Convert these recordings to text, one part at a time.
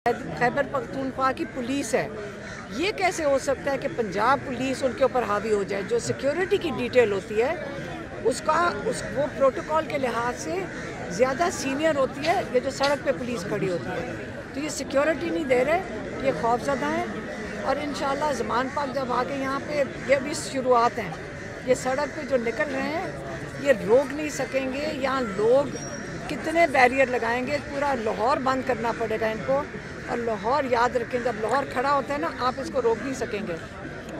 खैबर पख्तूनख्वा की पुलिस है, ये कैसे हो सकता है कि पंजाब पुलिस उनके ऊपर हावी हो जाए? जो सिक्योरिटी की डिटेल होती है वो प्रोटोकॉल के लिहाज से ज़्यादा सीनियर होती है, ये जो सड़क पे पुलिस खड़ी होती है। तो ये सिक्योरिटी नहीं दे रहे, ये खौफजदा है। और इंशाल्लाह ज़मान पाक जब आके यहाँ पे, ये भी शुरुआत हैं, ये सड़क पे जो निकल रहे हैं ये रोक नहीं सकेंगे। यहाँ लोग कितने बैरियर लगाएंगे, पूरा लाहौर बंद करना पड़ेगा इनको। और लाहौर याद रखें, जब लाहौर खड़ा होता है ना, आप इसको रोक नहीं सकेंगे।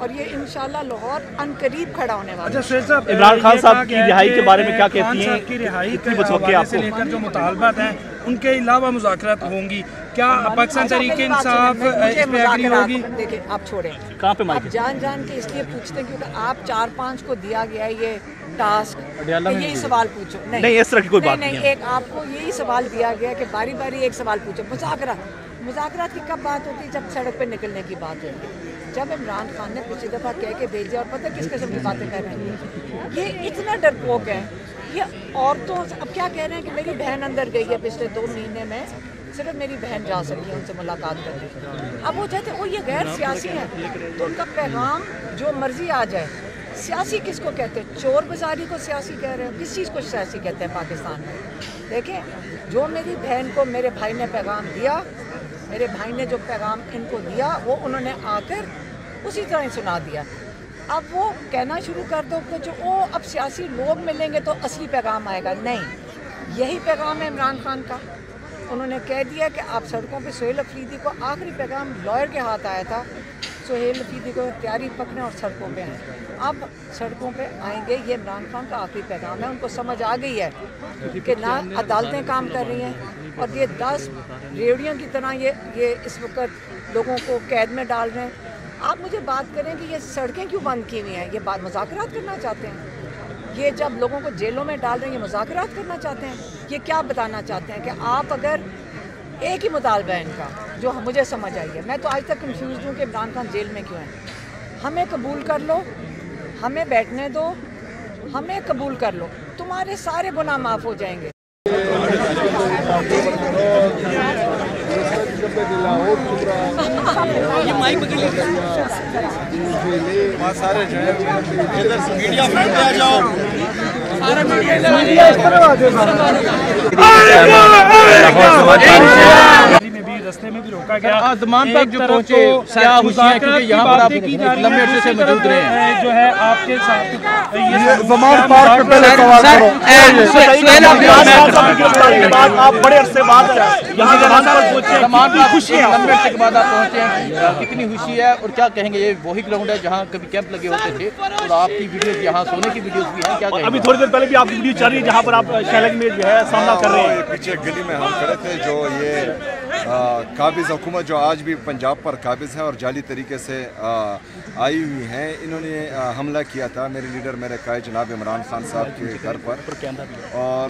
और ये इंशाल्लाह लाहौर अनकरीब खड़ा होने वाला है। अच्छा सुहेल साहब, इमरान खान साहब की रिहाई के बारे में क्या कहती हैं? की रिहाई के हवाले से लेकर जो मुतालबात हैं उनके अलावा मुज़ाकरात होंगी, क्या पाकिस्तान तहरीक इंसाफ इस पे एग्री होगी? देखिए आप छोड़ें, कहाँ पे आप जान के इसलिए पूछते हैं क्योंकि आप 4-5 को दिया गया है ये टास्क, यही सवाल पूछो। नहीं इस तरह की कोई बात नहीं है। एक आपको यही सवाल दिया गया कि बारी बारी एक सवाल पूछो। मुज़ाकरात की कब बात होती है? जब सड़क पे निकलने की बात होती है। जब इमरान खान ने पिछली दफ़ा कह के भेजा, और पता किस किस्म की बातें कर रहे हैं, ये इतना डरपोक है। ये औरतों अब क्या कह रहे हैं कि मेरी बहन अंदर गई है पिछले 2 महीने में, सिर्फ मेरी बहन जा सकी है उनसे मुलाकात करने। अब वो चाहते वो ये गैर सियासी है, तो उनका पैगाम जो मर्जी आ जाए। सियासी किसको कहते हैं? चोर बाजारी को सियासी कह रहे हैं? किस चीज़ को सियासी कहते हैं पाकिस्तान में? देखें, जो मेरी बहन को मेरे भाई ने पैगाम दिया, मेरे भाई ने जो पैगाम इनको दिया, वो उन्होंने आकर उसी तरह ही सुना दिया। अब वो कहना शुरू कर दो कि जो वो अब सियासी लोग मिलेंगे तो असली पैगाम आएगा। नहीं, यही पैगाम है इमरान खान का। उन्होंने कह दिया कि आप सड़कों पे सुहेल अफरीदी को, आखिरी पैगाम लॉयर के हाथ आया था, सुहेल अफरीदी को तैयारी पकड़ें और सड़कों पे आएँ। अब सड़कों पे आएंगे, ये इमरान खान का आखिरी पैगाम है। उनको समझ आ गई है कि ना अदालतें काम कर रही हैं और ये 10 रेवड़ियों की तरह ये इस वक्त लोगों को कैद में डाल रहे हैं। आप मुझे बात करें कि ये सड़कें क्यों बंद की हुई हैं? ये बात मुज़ाकरात करना चाहते हैं। ये जब लोगों को जेलों में डाल रहे हैं, ये मुज़ाकरात करना चाहते हैं। ये क्या बताना चाहते हैं कि आप अगर एक ही मुतालबा है इनका, जो मुझे समझ आई है, मैं तो आज तक कंफ्यूज हूँ कि इमरान खान जेल में क्यों है। हमें कबूल कर लो, हमें बैठने दो, हमें कबूल कर लो, तुम्हारे सारे गुनाह माफ़ हो जाएंगे। ये माइक सारे जो है मीडिया फ्रंट पे आ जाओ, सारे मीडिया इस तरफ आ जाओ। में भी रास्ते में भी रोका गया, ज़मान तक जो पहुंचे क्या हुआ है, क्योंकि यहाँ पर आप लंबे अरसे से मौजूद रहे हैं, जो है आपके साथ ये ज़मान पार्क पे पहले सवाल करो। आप बड़े अरसे बाद यहाँ ज़मान पर पहुंचे, कितनी खुशी है? लंबे अरसे के बाद आप पहुंचे हैं, कितनी खुशी है और क्या कहेंगे? ये वही ग्राउंड है जहाँ कभी कैंप लगे होते थे और आपकी वीडियोस यहाँ सोने की वीडियोस भी हैं, क्या कहेंगे? अभी थोड़ी देर पहले भी आपकी वीडियो चल रही है जहाँ पर आप शैलंग में जो है सामना कर रहे हैं। पीछे गली में हम खड़े थे, जो ये काबिज़ हुकूमत जो आज भी पंजाब पर काबिज़ है और जाली तरीके से आई हुई हैं, इन्होंने हमला किया था मेरे लीडर मेरे कायद जनाब इमरान खान साहब के घर पर, और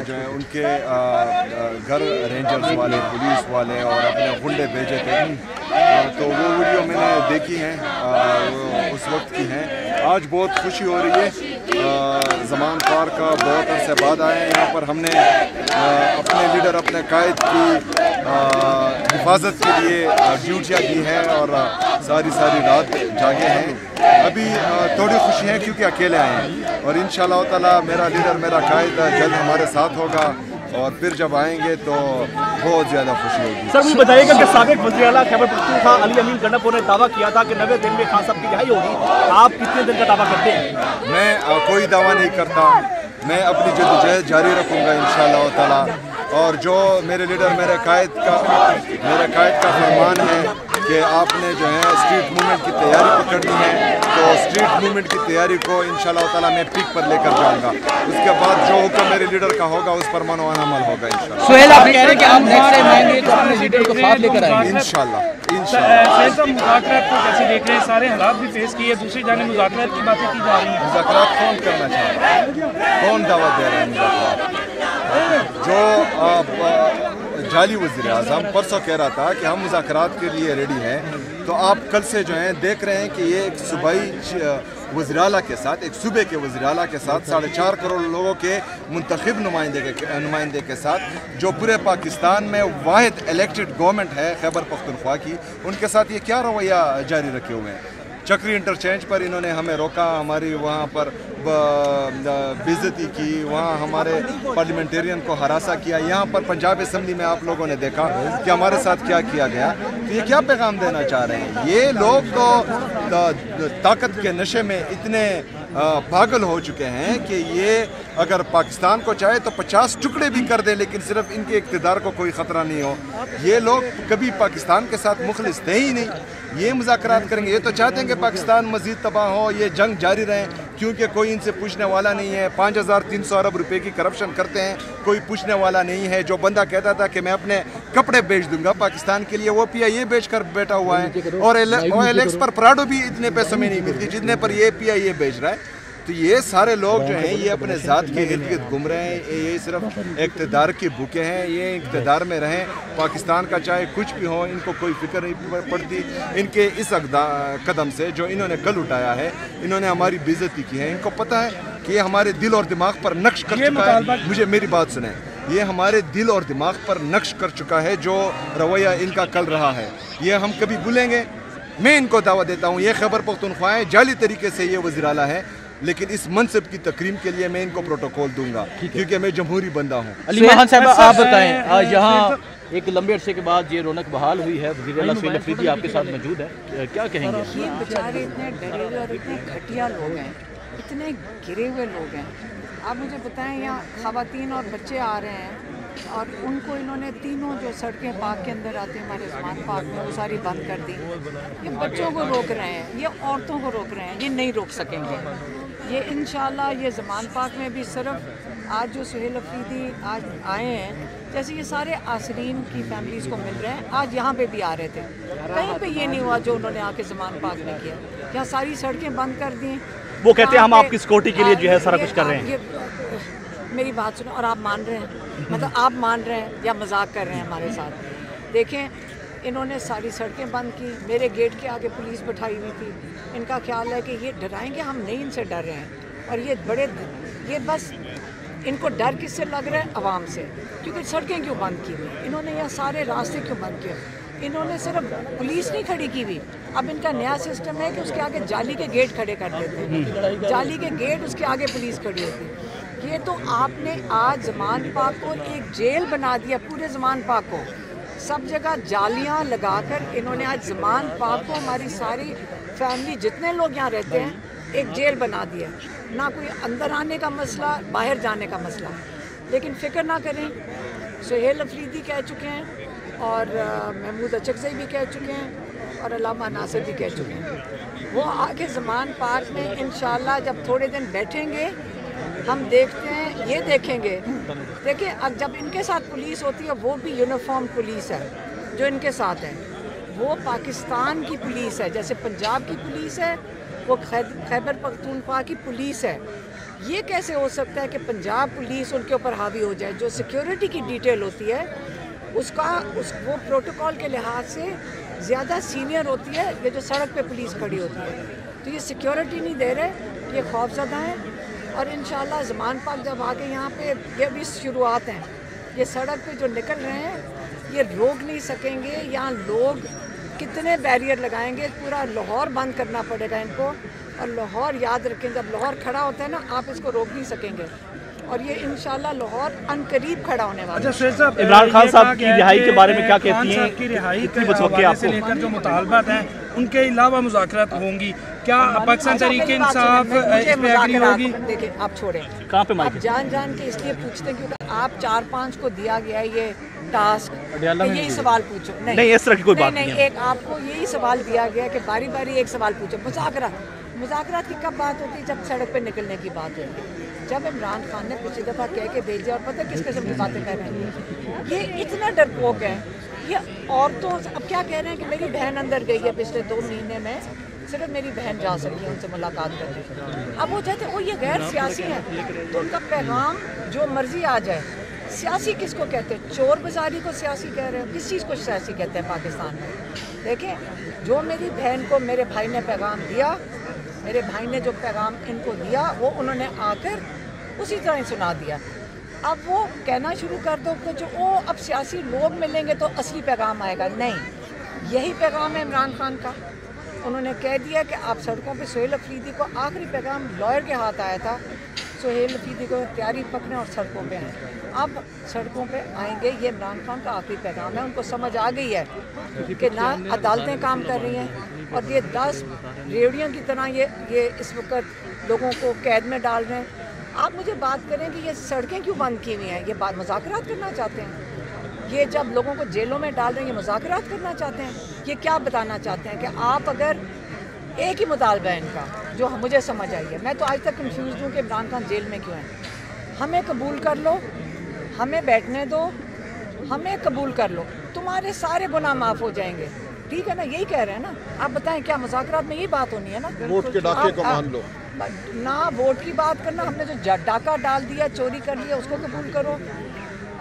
जो है उनके घर रेंजर्स वाले, पुलिस वाले और अपने गुंडे भेजे थे। तो वो वीडियो मैंने देखी हैं, उस वक्त की हैं। आज बहुत खुशी हो रही है, ज़मान पार्क का बहुत अरसे बाद आए हैं यहाँ पर। हमने अपने लीडर अपने कायद की हिफाजत के लिए ड्यूटियाँ दी हैं और सारी रात जागे हैं। अभी थोड़ी खुशी है क्योंकि अकेले आए हैं, और इंशाअल्लाह ताला मेरा लीडर मेरा कायद जल्द हमारे साथ होगा, और फिर जब आएंगे तो बहुत ज़्यादा खुशी होगी। सर मुझे बताइएगा कि साबिक वज़ीर आला खैबर पख्तूनख्वा अली अमीन गंडापुर ने दावा किया था कि 90 दिन में खान साहब की रिहाई होगी, आप कितने दिन का दावा करते हैं? मैं कोई दावा नहीं करता, मैं अपनी जद्दोजहद जारी रखूँगा इंशाअल्लाह ताला। और जो मेरे लीडर मेरे कायद का फरमान है कि आपने जो है स्ट्रीट मूवमेंट की तैयारी पकड़नी है, तो स्ट्रीट मूवमेंट की तैयारी को इंशाअल्लाह ताला मैं पीक पर लेकर जाऊंगा। उसके बाद जो हुक्म मेरे लीडर का होगा उस पर मनवाना अमल होगा इंशाअल्लाह। सुहेल आप कह रहे हैं कि आप नेक्स्ट टाइम आएंगे तो अपने लीडर को साथ लेकर आएंगे इंशाअल्लाह। मुज़ाकरात को कैसे देख रहे हैं? सारे हालात भी फेस किए, दूसरी जाने मुज़ाकरात की बातें की जा रही हैं। मुज़ाकरात कौन करना चाह रहा है? कौन दावत दे रहा है मुज़ाकरात? जो जाली वज़ीर आज़म परसों कह रहा था कि हम मुज़ाकरात के लिए रेडी हैं, तो आप कल से जो हैं देख रहे हैं कि ये एक सूबाई वज़ीर आला के साथ, एक सूबे के वज़ीर आला के साथ, 4.5 करोड़ लोगों के मुंतखब नुमाइंदे के साथ, जो पूरे पाकिस्तान में वाहिद इलेक्टेड गवर्नमेंट है खैबर पख्तूनख्वा की, उनके साथ ये क्या रवैया जारी रखे हुए हैं। चक्री इंटरचेंज पर इन्होंने हमें रोका, हमारी वहाँ पर बेइज्जती की, वहाँ हमारे पार्लियामेंटेरियन को हरासा किया। यहाँ पर पंजाब असम्बली में आप लोगों ने देखा कि हमारे साथ क्या किया गया। तो ये क्या पैगाम देना चाह रहे हैं? ये लोग तो ताकत के नशे में इतने पागल हो चुके हैं कि ये अगर पाकिस्तान को चाहे तो 50 टुकड़े भी कर दे, लेकिन सिर्फ इनके इक़्तिदार को कोई ख़तरा नहीं हो। ये लोग कभी पाकिस्तान के साथ मुखलिस थे ही नहीं। ये मुज़ाकरात करेंगे, ये तो चाहते हैं कि पाकिस्तान मज़ीद तबाह हो, ये जंग जारी रहे, क्योंकि कोई इनसे पूछने वाला नहीं है। 5300 अरब रुपए की करप्शन करते हैं, कोई पूछने वाला नहीं है। जो बंदा कहता था कि मैं अपने कपड़े बेच दूंगा पाकिस्तान के लिए, वो PIA बेच कर बैठा हुआ है। और OLX पर प्राडो भी इतने पैसों में नहीं मिलती जितने पर ये PIA बेच रहा है। तो ये सारे लोग जो हैं ये अपने ज़ात के इर्द गिर्द घूम रहे हैं। ये सिर्फ इक़्तिदार की भूखे हैं। ये इक़्तिदार में रहें, पाकिस्तान का चाहे कुछ भी हो, इनको कोई फिक्र नहीं पड़ती। इनके इस कदम से जो इन्होंने कल उठाया है, इन्होंने हमारी बेइज्जती की है। इनको पता है कि ये हमारे दिल और दिमाग पर नक्श कर चुका है। मुझे मेरी बात सुने, ये हमारे दिल और दिमाग पर नक्श कर चुका है जो रवैया इनका कल रहा है। ये हम कभी भूलेंगे? मैं इनको दावा देता हूँ, ये खैबर पख्तूनख्वा है, जाली तरीके से ये वज़ीर आला है, लेकिन इस मनसब की तकरीम के लिए मैं इनको प्रोटोकॉल दूंगा, क्योंकि मैं जमहूरी बंदा हूँ। अली महान साहब, आप बताएं, आज यहाँ एक लंबे अरसे के बाद ये रौनक बहाल हुई है, वज़ीर आला सुहेल अफरीदी आपके साथ मौजूद है, क्या कहेंगे? ये बेचारे इतने डरे हुए और इतने घटिया लोग हैं, इतने गिरे हुए लोग हैं। आप मुझे बताएं, यहाँ ख़वातीन और बच्चे आ रहे हैं और उनको इन्होंने तीनों जो सड़कें पाक के अंदर आती हैं हमारे उस्मान पाक में, वो सारी बंद कर दी। ये बच्चों को रोक रहे हैं, ये औरतों को रोक रहे हैं, ये नहीं रोक सकेंगे। ये इंशाल्लाह ये ज़मान पाक में भी सिर्फ आज जो सुहेल अफरीदी आज आए हैं, जैसे ये सारे आसरीन की फैमिलीज़ को मिल रहे हैं, आज यहाँ पे भी आ रहे थे। कहीं पे ये नहीं हुआ जो उन्होंने आके ज़मान पाक में किया। यहाँ सारी सड़कें बंद कर दी। वो कहते हैं हम आपकी सिक्योरिटी के लिए जो है सारा कुछ कर रहे हैं। मेरी बात सुनो, और आप मान रहे हैं? मतलब आप मान रहे हैं या मजाक कर रहे हैं हमारे साथ? देखें, इन्होंने सारी सड़कें बंद की, मेरे गेट के आगे पुलिस बैठाई हुई थी। इनका ख्याल है कि ये डराएंगे, हम नहीं इनसे डर रहे हैं। और ये बस इनको डर किससे लग रहा है? आवाम से। क्योंकि सड़कें क्यों बंद की हुई? इन्होंने यहाँ सारे रास्ते क्यों बंद किए? इन्होंने सिर्फ पुलिस नहीं खड़ी की हुई, अब इनका नया सिस्टम है कि उसके आगे जाली के गेट खड़े कर देते हैं। जाली के गेट, उसके आगे पुलिस खड़ी होती है। ये तो आपने आज ज़मान पाक को एक जेल बना दिया, पूरे ज़मान पाक को। सब जगह जालियां लगाकर इन्होंने आज ज़मान पाक को, हमारी सारी फैमिली जितने लोग यहाँ रहते हैं, एक जेल बना दिया। ना कोई अंदर आने का मसला, बाहर जाने का मसला। लेकिन फ़िक्र ना करें, सुहेल अफरीदी कह चुके हैं और महमूद अचकज़ई भी कह चुके हैं और अल्लामा नासिर भी कह चुके हैं। वो आके ज़मान पाक में इंशाल्लाह जब थोड़े दिन बैठेंगे, हम देखते हैं, ये देखेंगे। देखिए, अब जब इनके साथ पुलिस होती है, वो भी यूनिफॉर्म पुलिस है जो इनके साथ है। वो पाकिस्तान की पुलिस है, जैसे पंजाब की पुलिस है, वो खैबर पख्तूनख्वा की पुलिस है। ये कैसे हो सकता है कि पंजाब पुलिस उनके ऊपर हावी हो जाए? जो सिक्योरिटी की डिटेल होती है वो प्रोटोकॉल के लिहाज से ज़्यादा सीनियर होती है, ये जो सड़क पे पुलिस खड़ी होती है। तो ये सिक्योरिटी नहीं दे रहे, ये खौफज़दा हैं। और इंशाल्लाह ज़मान पाक जब आके यहाँ पे, ये भी शुरुआत हैं, ये सड़क पे जो निकल रहे हैं ये रोक नहीं सकेंगे। यहाँ लोग कितने बैरियर लगाएंगे, पूरा लाहौर बंद करना पड़ेगा इनको। और लाहौर याद रखें, जब लाहौर खड़ा होता है ना, आप इसको रोक नहीं सकेंगे। और ये इंशाल्लाह लाहौर अनकरीब खड़ा होने वाला है। अच्छा सुहेल साहब, इमरान खान साहब की रिहाई के बारे में क्या कहती हैं? की रिहाई के हवाले से लेकर जो मुतालबात हैं, उनके अलावा मुज़ाकरात होंगी, क्या पाकिस्तान तहरीक इंसाफ इस पे एग्री होगी? देखिए, आप छोड़ें, कहाँ पे आप जान के इसलिए पूछते हैं क्योंकि आप 4-5 को दिया गया है ये टास्क, यही सवाल पूछो। नहीं, इस तरह की कोई बात नहीं है। एक आपको यही सवाल दिया गया कि बारी बारी एक सवाल पूछो। मुज़ाकरात की कब बात होती है? जब सड़क पे निकलने की बात होती है। जब इमरान खान ने पिछली दफ़ा कह के भेजे, और पता किस किस्म की बातें कर रहे हैं, ये इतना डरपोक है। ये औरतों से अब क्या कह रहे हैं कि मेरी बहन अंदर गई है पिछले 2 महीने में, सिर्फ मेरी बहन जा सकी है उनसे मुलाकात करने। अब वो चाहते हैं, वो ये गैर सियासी है, तो उनका पैगाम जो मर्जी आ जाए। सियासी किसको कहते हैं? चोर बाजारी को सियासी कह रहे हैं? किस चीज़ को सियासी कहते हैं पाकिस्तान में? देखें, जो मेरी बहन को मेरे भाई ने पैगाम दिया, मेरे भाई ने जो पैगाम इनको दिया वो उन्होंने आकर उसी तरह ही सुना दिया। अब वो कहना शुरू कर दो कि जो वो अब सियासी लोग मिलेंगे तो असली पैगाम आएगा, नहीं, यही पैगाम है इमरान खान का। उन्होंने कह दिया कि आप सड़कों पे सुहेल अफरीदी को, आखिरी पैगाम लॉयर के हाथ आया था, सुहेल अफरीदी को तैयारी पकड़ें और सड़कों पे आएँ। अब सड़कों पे आएंगे, ये इमरान खान का आखिरी पैगाम है। उनको समझ आ गई है कि ना अदालतें काम कर रही हैं और ये 10 रेवड़ियों की तरह ये इस वक्त लोगों को कैद में डाल रहे हैं। आप मुझे बात करें कि ये सड़कें क्यों बंद की हुई हैं? ये बात मुज़ाकरात करना चाहते हैं? ये जब लोगों को जेलों में डाल रहे हैं, ये मुज़ाकरात करना चाहते हैं? ये क्या बताना चाहते हैं कि आप अगर एक ही मुतालबा है इनका, जो मुझे समझ आई है, मैं तो आज तक कंफ्यूज हूँ कि इमरान खान जेल में क्यों है। हमें कबूल कर लो, हमें बैठने दो, हमें कबूल कर लो, तुम्हारे सारे गुनाह माफ़ हो जाएंगे, ठीक है ना? यही कह रहे हैं ना। आप बताएं क्या मुज़ाकरात में यही बात होनी है ना? वोट के डाके को मान लो ना, वोट की बात करना, हमने जो डाका डाल दिया, चोरी कर लिया, उसको कबूल करो।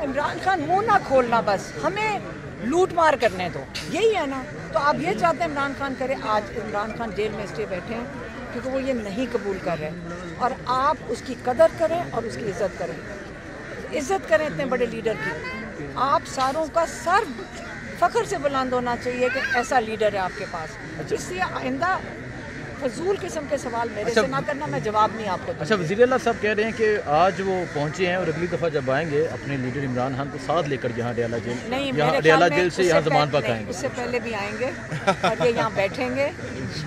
इमरान खान मुंह ना खोलना, बस हमें लूट मार करने दो, यही है ना? तो आप ये चाहते हैं इमरान खान करे? आज इमरान खान जेल में इसलिए बैठे हैं क्योंकि वो ये नहीं कबूल कर रहे, और आप उसकी कदर करें और उसकी इज़्ज़त करें, इज़्ज़त करें इतने बड़े लीडर की। आप सारों का सर फ़ख्र से बुलंद होना चाहिए कि ऐसा लीडर है आपके पास। इसलिए आइंदा फजूल किस्म के सवाल मेरे से ना करना, मैं जवाब नहीं आपको दूँगा। अच्छा, वज़ीर आला साहब कह रहे हैं कि आज वो पहुंचे हैं और अगली दफ़ा जब आएंगे अपने लीडर इमरान खान को साथ लेकर यहाँ डयाला जेल, नहीं, यहाँ डयाला जेल से यहाँ ज़मान पाक आएंगे। उससे पहले भी आएंगे और ये यहाँ बैठेंगे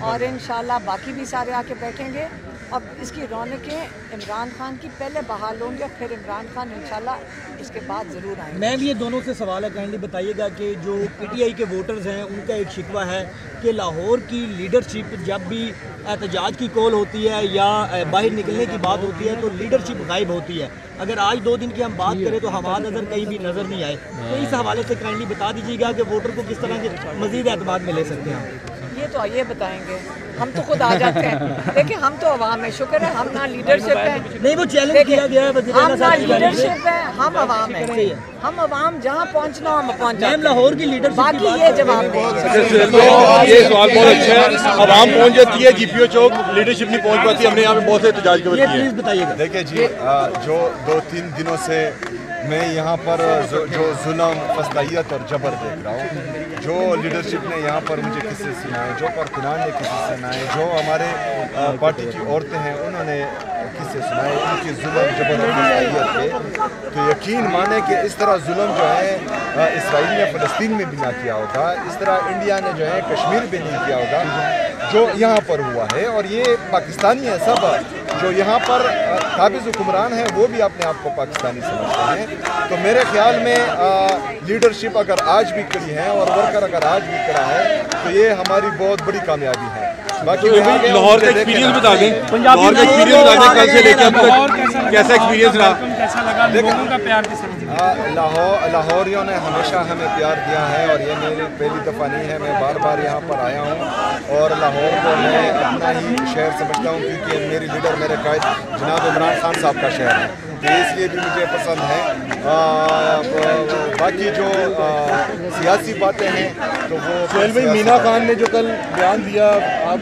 और इंशाल्लाह बाकी भी सारे आके बैठेंगे और इसकी रौनकें इमरान खान की पहले बहाल होंगी और फिर इमरान खान इंशाल्लाह इसके बाद ज़रूर आएंगे। मैम, ये दोनों से सवाल है, काइंडली बताइएगा कि जो पीटीआई के वोटर्स हैं उनका एक शिकवा है कि लाहौर की लीडरशिप जब भी एहतजाज की कॉल होती है या बाहर निकलने की बात होती है तो लीडरशिप गायब होती है। अगर आज 2 दिन की हम बात करें तो हवा नज़र कहीं भी नज़र नहीं आए, तो इस हवाले से काइंडली बता दीजिएगा कि वोटर को किस तरह के मज़ीद एतमाद में ले सकते हैं। ये तो ये बताएंगे, हम तो खुद आ जाते हैं। देखिए, हम तो अवाम है, शुक्र है हम ना लीडरशिप है, नहीं वो चैलेंज किया गया है, हम ना लीडरशिप है, हम अवाम है। हम अवाम जहाँ पहुँचना हम पहुँच जाते हैं। लाहौर की लीडरशिप बाकी ये जवाब देंगे। ये सवाल बहुत अच्छा है। आवाम पहुंच जाती है, जीपीओ चौक, लीडरशिप नहीं पहुंच पाती। हमने यहाँ पे बहुत से एहतजाज कवर किए। प्लीज बताइएगा। देखिए जी, जो 2-3 दिनों से मैं यहाँ पर जो जुल्म, फसदाइयत और जबर देख रहा हूँ, जो लीडरशिप ने यहाँ पर मुझे किस्से सुनाए, जो कारकुनान ने किस्से सुनाए, जो हमारे पार्टी की औरतें हैं उन्होंने किस्से सुनाए, उनकी जुल्म, जबर और फसदाइयत के, तो यकीन माने कि इस तरह जुल्म जो है इसराइल ने फ़लस्तीन में भी ना किया होगा, इस तरह इंडिया ने जो है कश्मीर में नहीं किया होगा जो यहाँ पर हुआ है। और ये पाकिस्तानी है सब, जो यहाँ पर काबिज़ हुक्मरान हैं वो भी अपने आप को पाकिस्तानी समझते हैं। तो मेरे ख्याल में लीडरशिप अगर आज भी खड़ी है और वर्कर अगर आज भी खड़ा है तो ये हमारी बहुत बड़ी कामयाबी है। बाकी लाहौर का एक्सपीरियंस बता दें, लाहौर का एक्सपीरियंस बता दें, कल से लेकर अब तक कैसा एक्सपीरियंस रहा? कैसा लगा, लोगों का प्यार किस तरह? लाहौरियों ने हमेशा हमें प्यार दिया है और ये मेरी पहली दफ़ा नहीं है, मैं बार बार यहाँ पर आया हूँ और लाहौर को मैं अपना ही शहर समझता हूँ क्योंकि मेरी लीडर, मेरे कायद जनाब इमरान खान साहब का शहर है, तो इसलिए भी मुझे पसंद है। बाकी जो सियासी बातें हैं तो वो सोहेल भाई, मीना खान ने जो कल बयान दिया, आप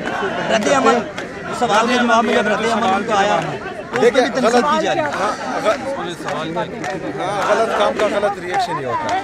सवाल के जवाब में जब रद्द-ए-अमल का आया, देखिए गलत काम का गलत रिएक्शन ही होता है।